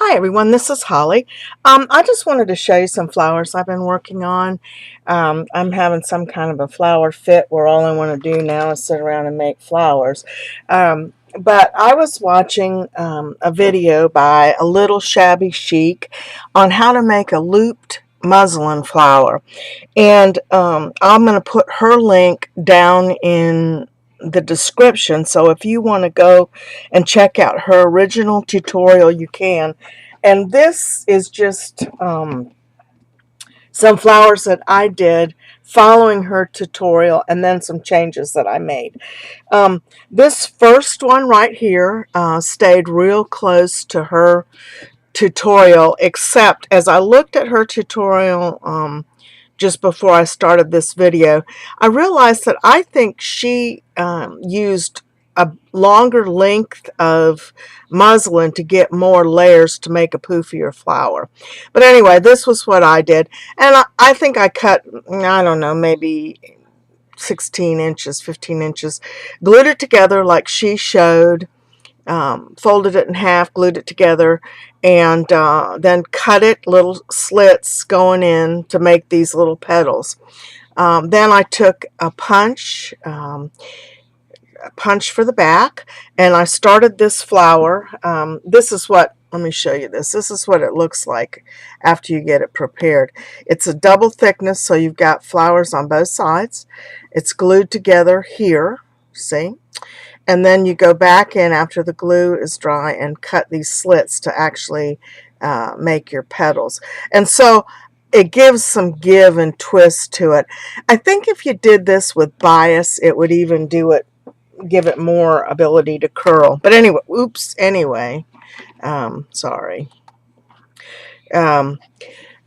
Hi everyone, this is Holly. I just wanted to show you some flowers I've been working on. I'm having some kind of a flower fit where all I want to do now is sit around and make flowers. But I was watching a video by a little shabby chic on how to make a looped muslin flower. And I'm going to put her link down in the description, so if you want to go and check out her original tutorial, you can. And this is just some flowers that I did following her tutorial, and then some changes that I made. This first one right here stayed real close to her tutorial, except as I looked at her tutorial just before I started this video, I realized that I think she used a longer length of muslin to get more layers to make a poofier flower. But anyway, this was what I did. And I think I cut, I don't know, maybe 16 inches, 15 inches, glued it together like she showed, folded it in half, glued it together, and then cut it little slits going in to make these little petals. Then I took a punch for the back, and I started this flower. This is what, let me show you this. This is what it looks like after you get it prepared. It's a double thickness, so you've got flowers on both sides. It's glued together here, see? And then you go back in after the glue is dry and cut these slits to actually make your petals. And so it gives some give and twist to it. I think if you did this with bias, it would even do it, give it more ability to curl. But anyway, oops, anyway, sorry.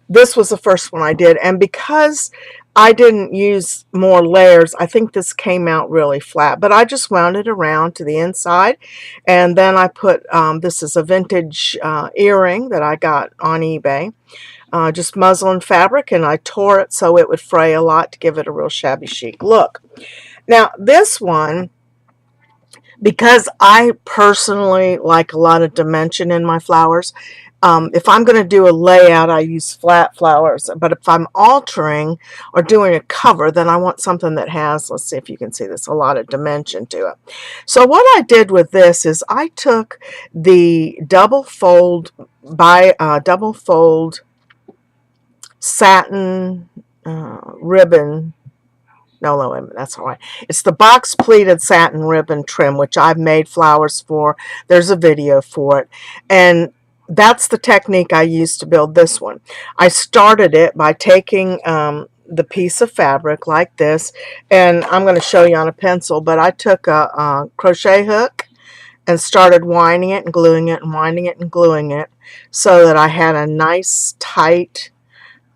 This was the first one I did, and because I didn't use more layers, I think this came out really flat, but I just wound it around to the inside, and then I put, this is a vintage earring that I got on eBay, just muslin fabric, and I tore it so it would fray a lot to give it a real shabby chic look. Now this one, because I personally like a lot of dimension in my flowers, if I'm going to do a layout, I use flat flowers. But if I'm altering or doing a cover, then I want something that has, let's see if you can see this, a lot of dimension to it. So what I did with this is I took the double fold satin ribbon. No, wait a minute, that's all right. It's the box pleated satin ribbon trim, which I've made flowers for. There's a video for it. And that's the technique I used to build this one. I started it by taking the piece of fabric like this, and I'm going to show you on a pencil, but I took a crochet hook and started winding it and gluing it and winding it and gluing it so that I had a nice tight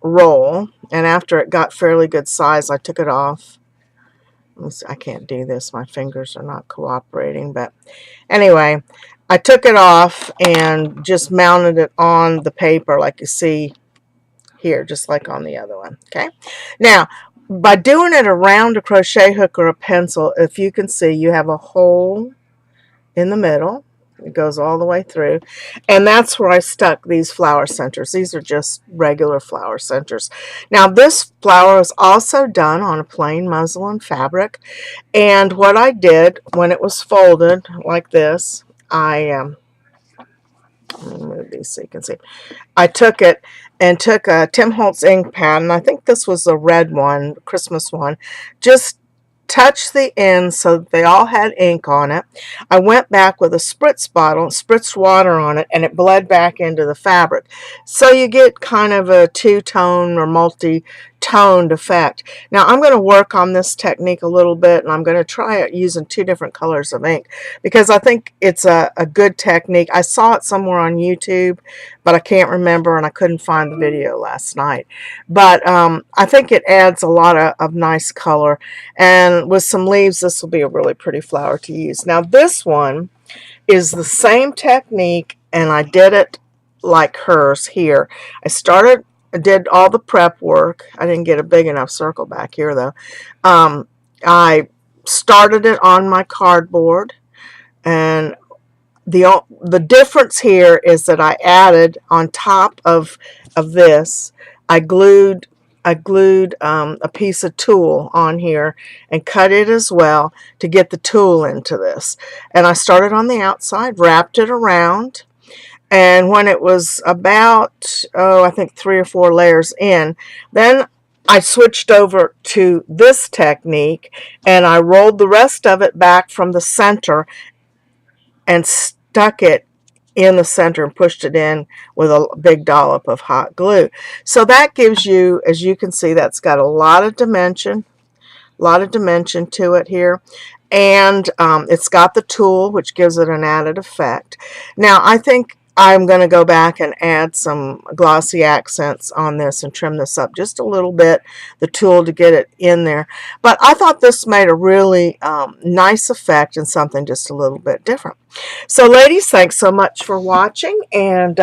roll. And after it got fairly good size, I took it off. I can't do this, my fingers are not cooperating, but anyway, I took it off and just mounted it on the paper like you see here, just like on the other one. Okay, now by doing it around a crochet hook or a pencil, if you can see, you have a hole in the middle. It goes all the way through, and that's where I stuck these flower centers. These are just regular flower centers. Now this flower is also done on a plain muslin fabric, and what I did when it was folded like this, let me move these so you can see. I took it and took a Tim Holtz ink pad, and I think this was a red one, Christmas one, just touched the ends so that they all had ink on it. I went back with a spritz bottle, spritzed water on it, and it bled back into the fabric. So you get kind of a two-tone or multi-toned effect. Now I'm going to work on this technique a little bit, and I'm going to try it using two different colors of ink because I think it's a good technique. I saw it somewhere on YouTube, but I can't remember, and I couldn't find the video last night. But I think it adds a lot of nice color, and with some leaves, this will be a really pretty flower to use. Now this one is the same technique, and I did it like hers here. I did all the prep work. I didn't get a big enough circle back here though. I started it on my cardboard, and the difference here is that I added on top of this, I glued a piece of tulle on here and cut it as well to get the tulle into this. And I started on the outside, wrapped it around, and when it was about, oh, I think 3 or 4 layers in, then I switched over to this technique and I rolled the rest of it back from the center and stuck it in the center and pushed it in with a big dollop of hot glue. So that gives you, as you can see, that's got a lot of dimension to it here. And it's got the tulle, which gives it an added effect. Now I think I'm going to go back and add some glossy accents on this and trim this up just a little bit, the tulle, to get it in there. But I thought this made a really nice effect and something just a little bit different. So ladies, thanks so much for watching. And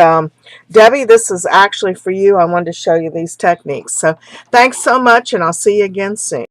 Debbie, this is actually for you. I wanted to show you these techniques. So thanks so much, and I'll see you again soon.